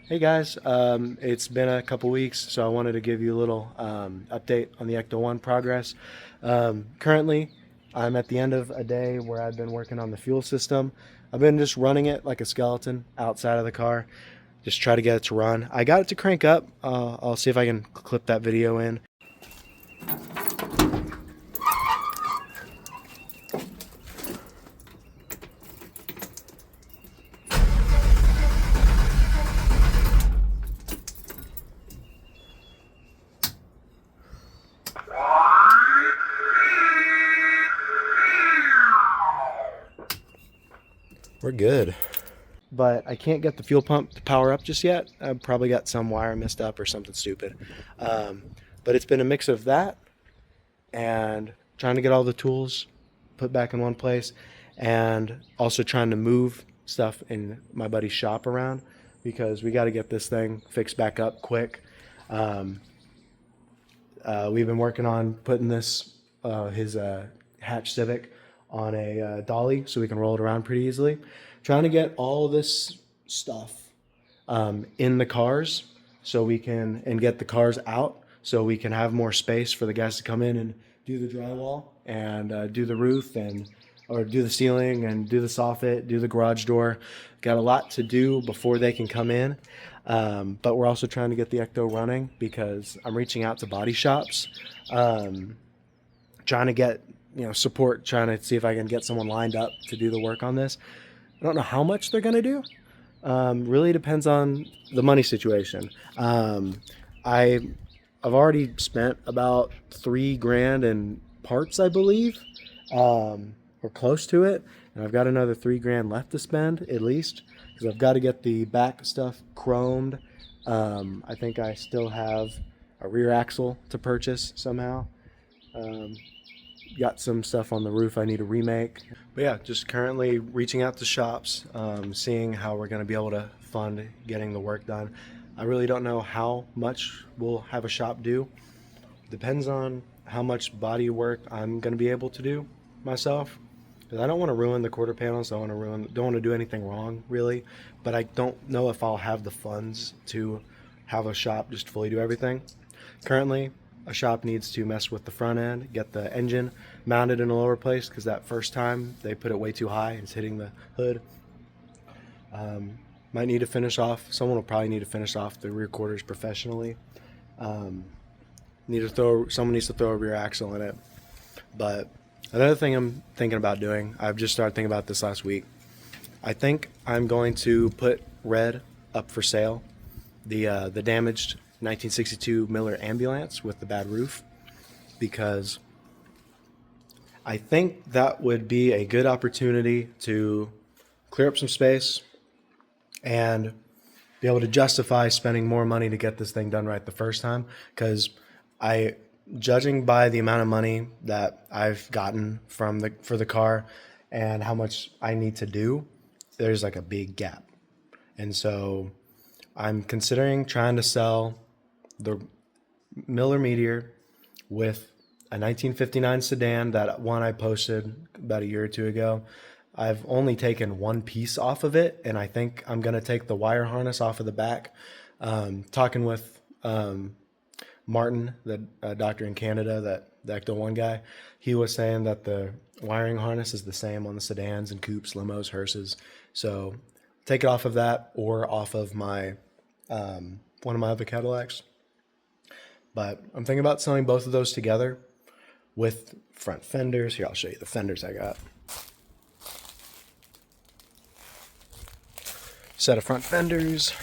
Hey guys, it's been a couple weeks, so I wanted to give you a little update on the ecto-1 progress. Currently, I'm at the end of a day where I've been working on the fuel system. I've been just running it like a skeleton outside of the car, just try to get it to run. I got it to crank up. I'll see if I can clip that video in. We're good. But I can't get the fuel pump to power up just yet. I've probably got some wire messed up or something stupid. Um, but it's been a mix of that and trying to get all the tools put back in one place, and also trying to move stuff in my buddy's shop around because we got to get this thing fixed back up quick. Um, we've been working on putting his hatch Civic on a dolly so we can roll it around pretty easily. Trying to get all this stuff in the cars so we can, and get the cars out so we can have more space for the guys to come in and do the drywall and do the roof or do the ceiling and do the soffit, do the garage door. Got a lot to do before they can come in. But we're also trying to get the ecto running because I'm reaching out to body shops, trying to get support, trying to see if I can get someone lined up to do the work on this. I don't know how much they're gonna do. Really depends on the money situation. I've already spent about $3,000 in parts, I believe, or close to it, and I've got another $3,000 left to spend at least because I've got to get the back stuff chromed. I think I still have a rear axle to purchase somehow. Got some stuff on the roof I need to remake. But yeah, just currently reaching out to shops, seeing how we're going to be able to fund getting the work done. I really don't know how much we'll have a shop do. Depends on how much body work I'm going to be able to do myself. Because I don't want to ruin the quarter panels. Don't want to do anything wrong, really. But I don't know if I'll have the funds to have a shop just fully do everything. Currently, a shop needs to mess with the front end, get the engine mounted in a lower place because that first time they put it way too high. It's hitting the hood. Might need to finish off. Someone will probably need to finish off the rear quarters professionally. Someone needs to throw a rear axle in it. But another thing I'm thinking about doing, I've just started thinking about this last week. I think I'm going to put Red up for sale. The damaged 1962 Miller ambulance with the bad roof, because I think that would be a good opportunity to clear up some space and be able to justify spending more money to get this thing done right the first time. Because judging by the amount of money that I've gotten for the car and how much I need to do, there's like a big gap. And so I'm considering trying to sell the Miller Meteor with a 1959 sedan, that one I posted about a year or two ago. I've only taken one piece off of it, and I think I'm going to take the wire harness off of the back. Talking with Martin, the doctor in Canada, the ecto-1 guy, he was saying that the wiring harness is the same on the sedans and coupes, limos, hearses. So take it off of that or off of my one of my other Cadillacs. But I'm thinking about selling both of those together with front fenders. Here, I'll show you the fenders I got. Set of front fenders.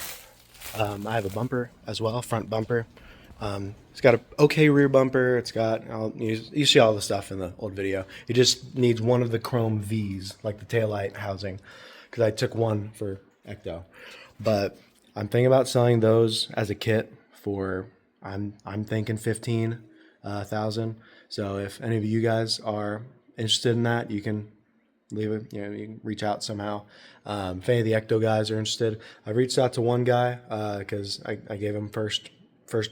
I have a bumper as well, front bumper. It's got an okay rear bumper. It's got, you see all the stuff in the old video. It just needs one of the chrome V's, like the taillight housing, because I took one for ecto. But I'm thinking about selling those as a kit for, I'm thinking 15,000. So if any of you guys are interested in that, you can leave it. You can reach out somehow. If any of the ecto guys are interested, I reached out to one guy because I gave him first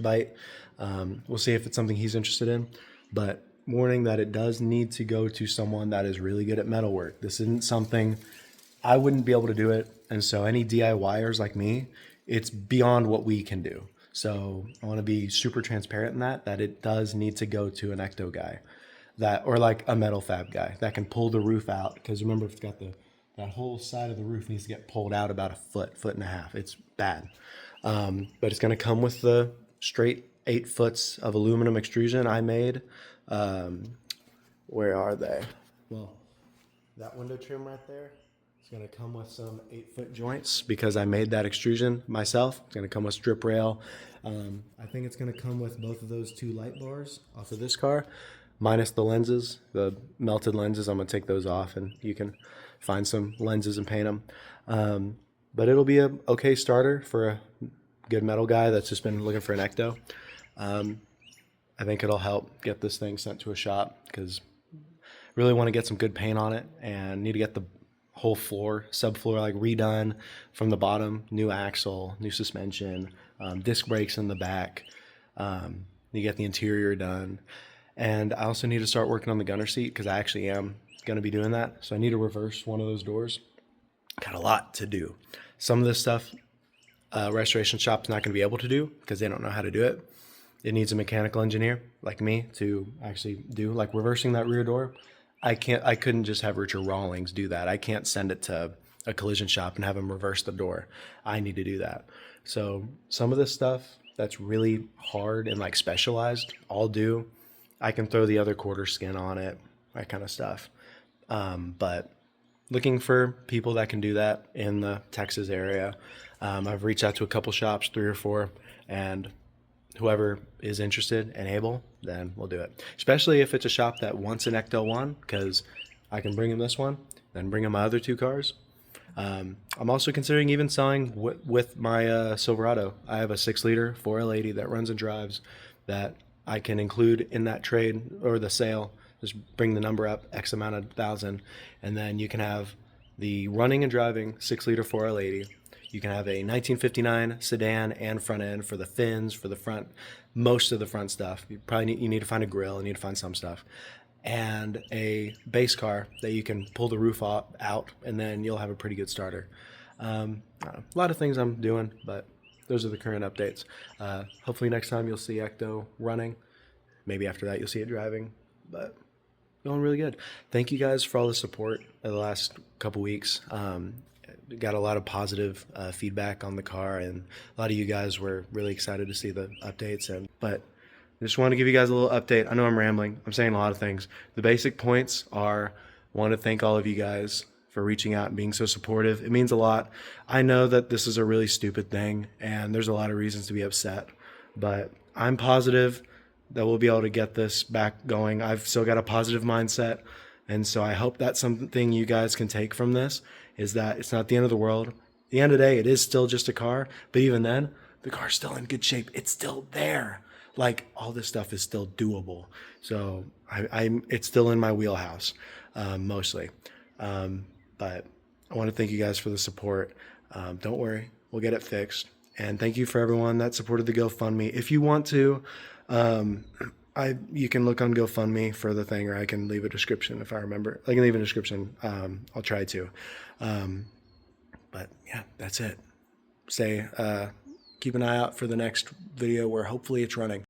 bite. We'll see if it's something he's interested in. But warning that it does need to go to someone that is really good at metalwork. This isn't something I wouldn't be able to do it. And so any DIYers like me, it's beyond what we can do. So I want to be super transparent in that it does need to go to an ecto guy or like a metal fab guy that can pull the roof out. Because remember, it's got that whole side of the roof needs to get pulled out about a foot and a half. It's bad. But it's going to come with the straight 8 foots of aluminum extrusion I made. Where are they? Well, that window trim right there. It's going to come with some 8-foot joints because I made that extrusion myself. It's going to come with strip rail. I think it's going to come with both of those 2 light bars off of this car, minus the lenses, the melted lenses. I'm going to take those off, and you can find some lenses and paint them. But it'll be a okay starter for a good metal guy that's just been looking for an ecto. I think it'll help get this thing sent to a shop because really want to get some good paint on it and need to get the whole floor, subfloor, like redone from the bottom, new axle, new suspension, disc brakes in the back. You get the interior done. And I also need to start working on the gunner seat because I actually am going to be doing that. So I need to reverse one of those doors. Got a lot to do. Some of this stuff, restoration shop's not going to be able to do because they don't know how to do it. It needs a mechanical engineer like me to actually do, like reversing that rear door. I couldn't just have Richard Rawlings do that. I can't send it to a collision shop and have him reverse the door. I need to do that. So some of this stuff that's really hard and like specialized, I'll do. I can throw the other quarter skin on it, that kind of stuff. But looking for people that can do that in the Texas area. I've reached out to a couple shops, 3 or 4, and whoever is interested and able, then we'll do it. Especially if it's a shop that wants an ecto-1, because I can bring him this one, then bring him my other 2 cars. I'm also considering even selling with my Silverado. I have a 6-liter 4L80 that runs and drives that I can include in that trade or the sale. Just bring the number up X amount of thousand, and then you can have the running and driving 6-liter 4L80. You can have a 1959 sedan and front end for the fins, for the front, most of the front stuff. You need to find a grill, you need to find some stuff, and a base car that you can pull the roof out, and then you'll have a pretty good starter. A lot of things I'm doing, but those are the current updates. Hopefully next time you'll see Ecto running. Maybe after that you'll see it driving, but going really good. Thank you guys for all the support of the last couple weeks. Got a lot of positive feedback on the car, and a lot of you guys were really excited to see the updates. But I just want to give you guys a little update. I know I'm rambling. I'm saying a lot of things. The basic points are, I want to thank all of you guys for reaching out and being so supportive. It means a lot. I know that this is a really stupid thing, and there's a lot of reasons to be upset, but I'm positive that we'll be able to get this back going. I've still got a positive mindset, and so I hope that's something you guys can take from this, is that it's not the end of the world. At the end of the day, it is still just a car, but even then, the car's still in good shape. It's still there. Like, all this stuff is still doable. So it's still in my wheelhouse, mostly. But I want to thank you guys for the support. Don't worry, we'll get it fixed. And thank you for everyone that supported the GoFundMe. If you want to, you can look on GoFundMe for the thing, or I can leave a description if I remember. I can leave a description. I'll try to. But yeah, that's it. Keep an eye out for the next video where hopefully it's running.